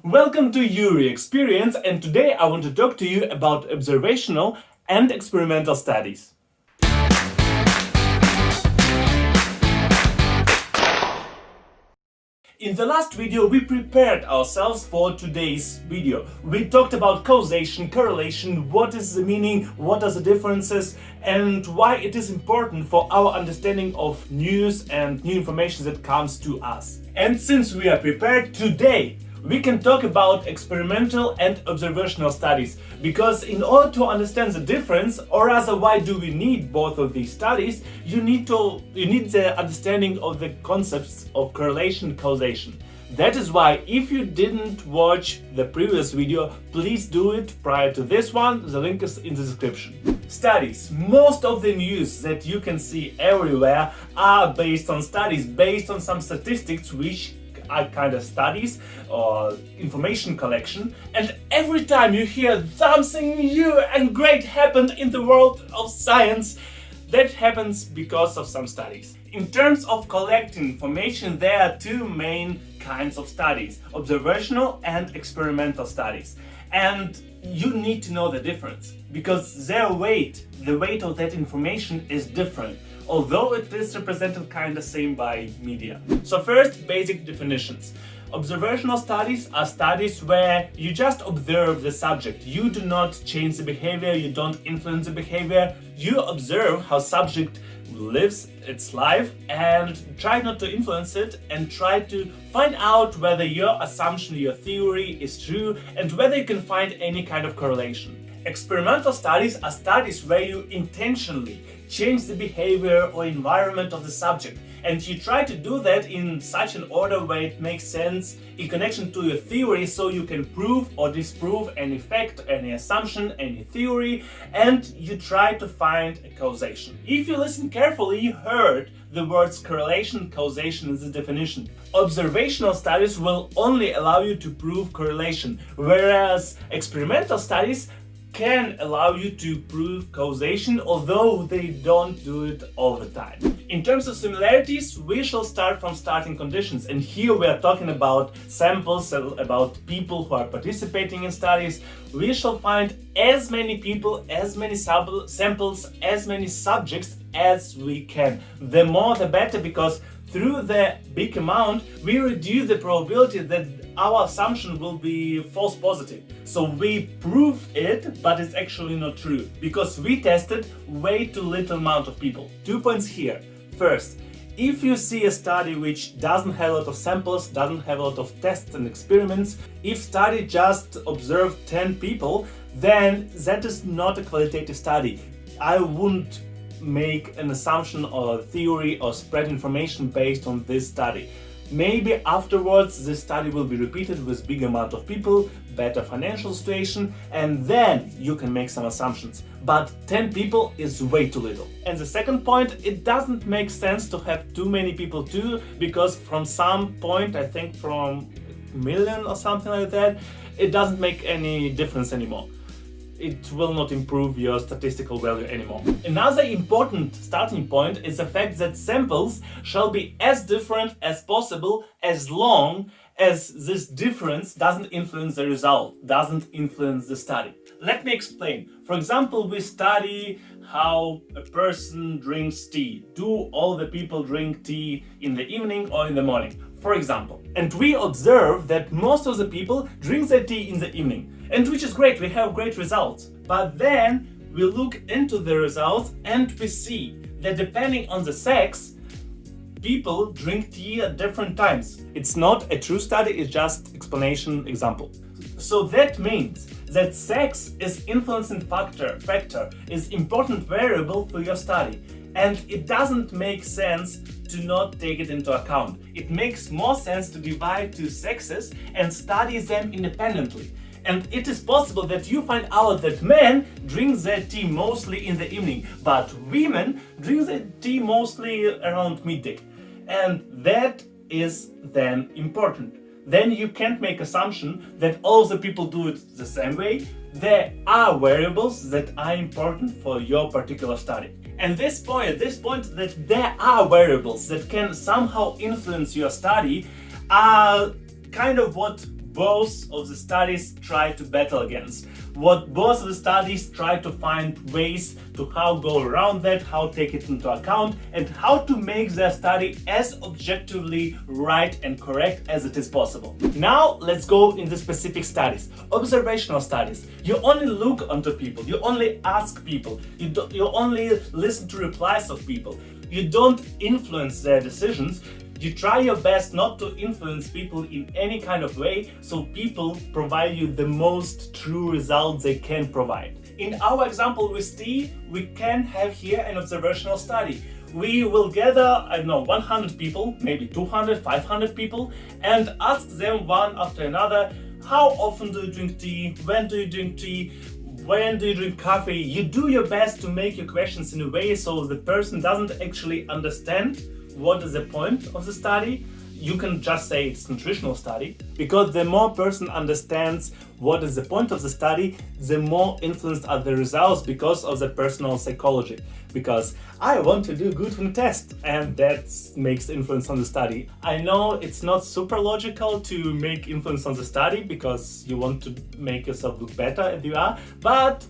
Welcome to Yury Experience, and today I want to talk to you about observational and experimental studies. In the last video, we prepared ourselves for today's video. We talked about causation, correlation, what is the meaning, what are the differences, and why it is important for our understanding of news and new information that comes to us. And since we are prepared today, we can talk about experimental and observational studies, because in order to understand the difference, or rather why do we need both of these studies, you need the understanding of the concepts of correlation and causation. That is why if you didn't watch the previous video, please do it prior to this one, the link is in the description. Studies. Most of the news that you can see everywhere are based on studies, based on some statistics which are kind of studies or information collection, and every time you hear something new and great happened in the world of science, that happens because of some studies. In terms of collecting information, there are two main kinds of studies: observational and experimental studies. And you need to know the difference, because the weight of that information is different, although it is represented kind of same by media. So first, basic definitions. Observational studies are studies where you just observe the subject. You do not change the behavior, you don't influence the behavior. You observe how subject lives its life and try not to influence it, and try to find out whether your assumption, your theory is true, and whether you can find any kind of correlation. Experimental studies are studies where you intentionally change the behavior or environment of the subject, and you try to do that in such an order where it makes sense in connection to your theory, so you can prove or disprove any fact, any assumption, any theory, and you try to find a causation. If you listen carefully, you heard the words correlation, causation in the definition. Observational studies will only allow you to prove correlation, whereas experimental studies can allow you to prove causation, although they don't do it all the time. In terms of similarities, we shall start from starting conditions, and here we are talking about samples, about people who are participating in studies. We shall find as many people, as many samples, as many subjects as we can. The more the better, because through the big amount we reduce the probability that our assumption will be false positive. So we proved it, but it's actually not true, because we tested way too little amount of people. 2 points here. First, if you see a study which doesn't have a lot of samples, doesn't have a lot of tests and experiments, if study just observed 10 people, then that is not a qualitative study. I wouldn't make an assumption or a theory or spread information based on this study. Maybe afterwards this study will be repeated with big amount of people, better financial situation, and then you can make some assumptions. But 10 people is way too little. And the second point, it doesn't make sense to have too many people too, because from some point, I think from a million or something like that, it doesn't make any difference anymore. It will not improve your statistical value anymore. Another important starting point is the fact that samples shall be as different as possible, as long as this difference doesn't influence the result, doesn't influence the study. Let me explain. For example, we study how a person drinks tea. Do all the people drink tea in the evening or in the morning, for example? And we observe that most of the people drink their tea in the evening, and which is great, we have great results. But then we look into the results and we see that depending on the sex, people drink tea at different times. It's not a true study, it's just explanation example. So that means that sex is influencing factor, is important variable for your study, and it doesn't make sense to not take it into account. It makes more sense to divide two sexes and study them independently. And it is possible that you find out that men drink their tea mostly in the evening, but women drink their tea mostly around midday. And that is then important. Then you can't make assumption that all the people do it the same way. There are variables that are important for your particular study. And this point that there are variables that can somehow influence your study are kind of what both of the studies try to battle against, what both of the studies try to find ways to how go around that, how take it into account, and how to make their study as objectively right and correct as it is possible. Now let's go into specific studies. Observational studies. You only look onto people, you only ask people, you only listen to replies of people. You don't influence their decisions. You try your best not to influence people in any kind of way, so people provide you the most true results they can provide. In our example with tea, we can have here an observational study. We will gather, 100 people, maybe 200, 500 people, and ask them one after another, how often do you drink tea? When do you drink tea? When do you drink coffee? You do your best to make your questions in a way so the person doesn't actually understand what is the point of the study. You can just say it's nutritional study, because the more person understands what is the point of the study, the more influenced are the results because of the personal psychology. Because I want to do good on the test, and that makes influence on the study. I know it's not super logical to make influence on the study because you want to make yourself look better as you are, but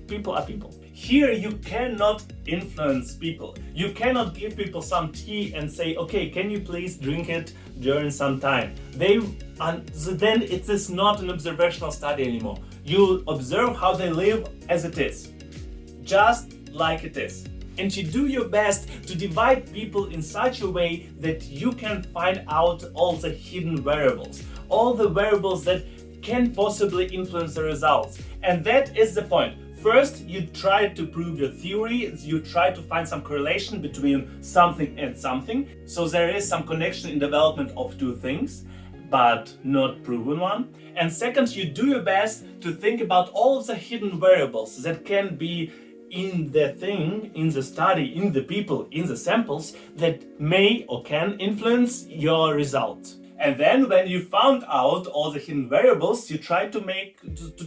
people are people. Here you cannot influence people. You cannot give people some tea and say, okay, can you please drink it during some time? Then it is not an observational study anymore. You observe how they live as it is, just like it is. And you do your best to divide people in such a way that you can find out all the hidden variables, all the variables that can possibly influence the results. And that is the point. First, you try to prove your theory, you try to find some correlation between something and something. So there is some connection in development of two things, but not proven one. And second, you do your best to think about all of the hidden variables that can be in the thing, in the study, in the people, in the samples that may or can influence your result. And then when you found out all the hidden variables, you try to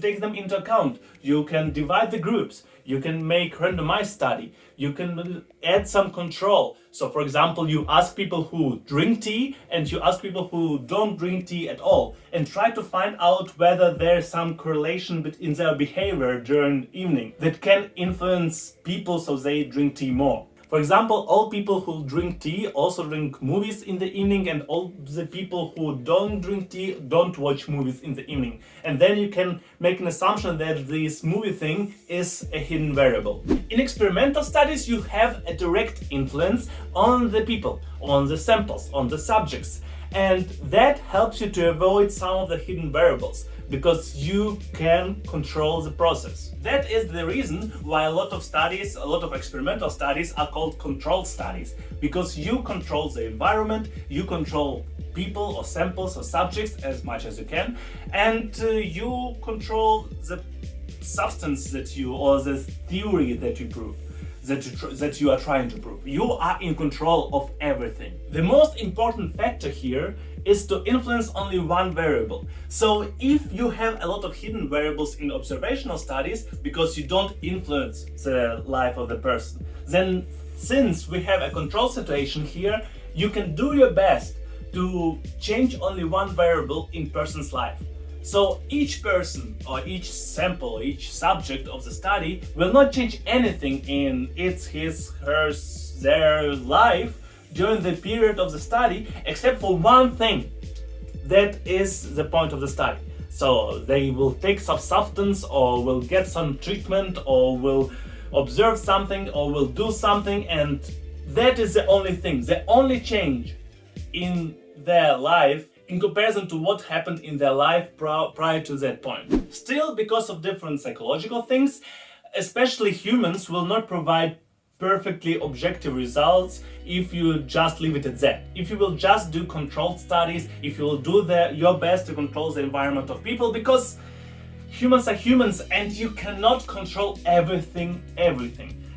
take them into account. You can divide the groups. You can make randomized study. You can add some control. So for example, you ask people who drink tea and you ask people who don't drink tea at all, and try to find out whether there's some correlation in their behavior during evening that can influence people so they drink tea more. For example, all people who drink tea also drink movies in the evening, and all the people who don't drink tea don't watch movies in the evening. And then you can make an assumption that this movie thing is a hidden variable. In experimental studies, you have a direct influence on the people, on the samples, on the subjects. And that helps you to avoid some of the hidden variables, because you can control the process. That is the reason why a lot of studies, a lot of experimental studies are called controlled studies, because you control the environment, you control people or samples or subjects as much as you can, and you control the substance or the theory that you prove. That you are trying to prove. You are in control of everything. The most important factor here is to influence only one variable. So if you have a lot of hidden variables in observational studies because you don't influence the life of the person, then since we have a control situation here, you can do your best to change only one variable in person's life. So each person or each sample, each subject of the study will not change anything in their life during the period of the study, except for one thing. That is the point of the study. So they will take some substance, or will get some treatment, or will observe something, or will do something, and that is the only thing, the only change in their life in comparison to what happened in their life prior to that point. Still, because of different psychological things, especially humans will not provide perfectly objective results if you just leave it at that. If you will just do controlled studies, if you will do your best to control the environment of people, because humans are humans and you cannot control everything.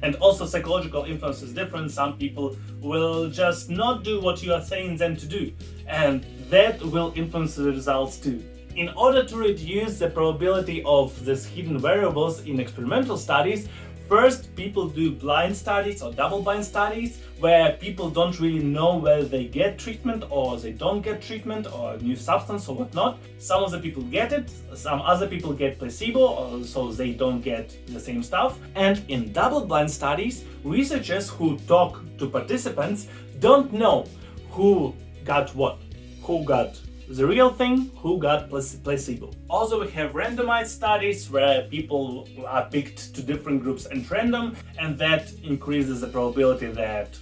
And also psychological influence is different. Some people will just not do what you are saying them to do, and that will influence the results too. In order to reduce the probability of these hidden variables in experimental studies, First, people do blind studies or double-blind studies where people don't really know whether they get treatment or they don't get treatment or a new substance or whatnot. Some of the people get it, some other people get placebo, or so they don't get the same stuff. And in double-blind studies, researchers who talk to participants don't know who got what, who got the real thing, who got placebo. Also, we have randomized studies where people are picked to different groups and random, and that increases the probability that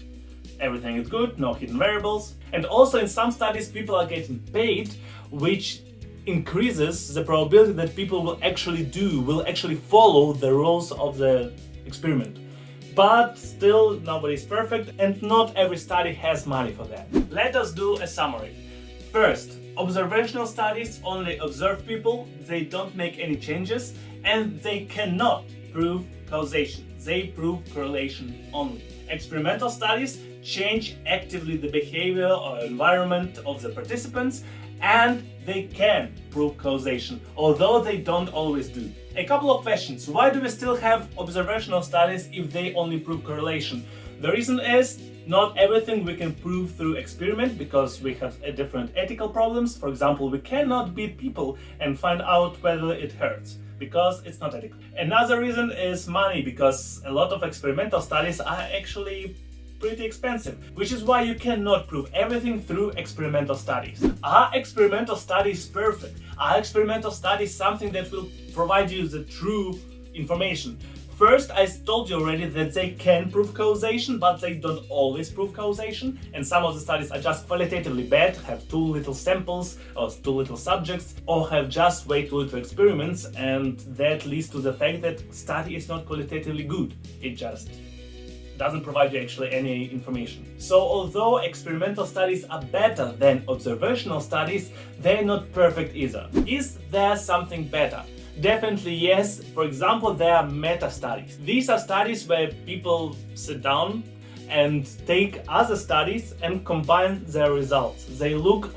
everything is good, no hidden variables. And also in some studies people are getting paid, which increases the probability that people will actually follow the rules of the experiment. But still, nobody's perfect, and not every study has money for that. Let us do a summary. First, observational studies only observe people, they don't make any changes, and they cannot prove causation. They prove correlation only. Experimental studies change actively the behavior or environment of the participants, and they can prove causation, although they don't always do. A couple of questions. Why do we still have observational studies if they only prove correlation? The reason is, not everything we can prove through experiment because we have different ethical problems. For example, we cannot beat people and find out whether it hurts because it's not ethical. Another reason is money, because a lot of experimental studies are actually pretty expensive, which is why you cannot prove everything through experimental studies. Are experimental studies perfect? Are experimental studies something that will provide you the true information? First, I told you already that they can prove causation, but they don't always prove causation, and some of the studies are just qualitatively bad, have too little samples or too little subjects, or have just way too little experiments, and that leads to the fact that study is not qualitatively good. It just doesn't provide you actually any information. So although experimental studies are better than observational studies, they're not perfect either. Is there something better? Definitely yes. For example, there are meta-studies. These are studies where people sit down and take other studies and combine their results. They look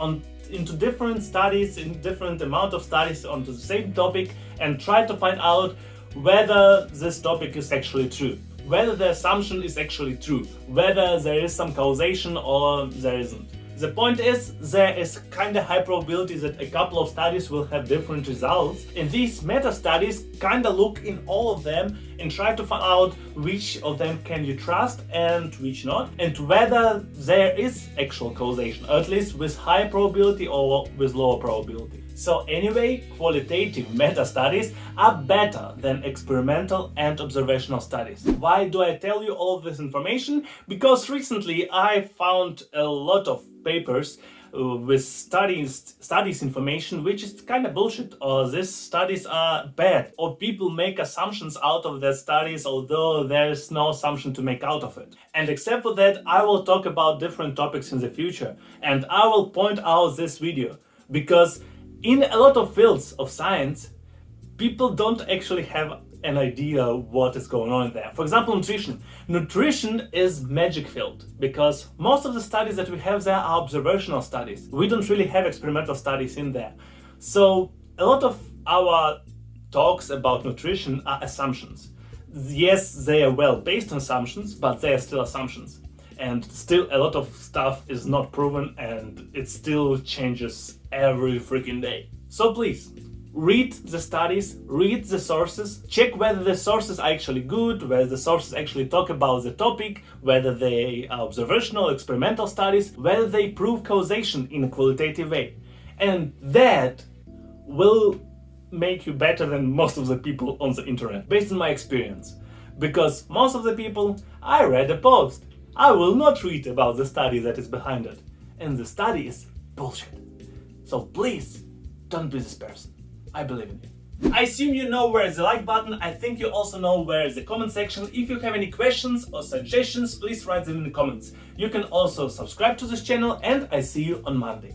into different studies, in different amount of studies onto the same topic, and try to find out whether this topic is actually true, whether the assumption is actually true, whether there is some causation or there isn't. The point is, there is kinda high probability that a couple of studies will have different results, and these meta-studies kinda look in all of them and try to find out which of them can you trust and which not, and whether there is actual causation, at least with high probability or with lower probability. So anyway, qualitative meta-studies are better than experimental and observational studies. Why do I tell you all this information? Because recently I found a lot of papers with studies information which is kind of bullshit, or these studies are bad, or people make assumptions out of their studies although there's no assumption to make out of it. And except for that, I will talk about different topics in the future, and I will point out this video because in a lot of fields of science, people don't actually have an idea what is going on there. For example, nutrition. Nutrition is magic field because most of the studies that we have there are observational studies. We don't really have experimental studies in there. So a lot of our talks about nutrition are assumptions. Yes, they are well based on assumptions, but they are still assumptions. And still a lot of stuff is not proven, and it still changes every freaking day. So please, read the studies, read the sources, check whether the sources are actually good, whether the sources actually talk about the topic, whether they are observational, experimental studies, whether they prove causation in a qualitative way. And that will make you better than most of the people on the internet, based on my experience. Because most of the people, I read a post. I will not read about the study that is behind it. And the study is bullshit. So please, don't be this person. I believe in you. I assume you know where is the like button. I think you also know where is the comment section. If you have any questions or suggestions, please write them in the comments. You can also subscribe to this channel, and I see you on Monday.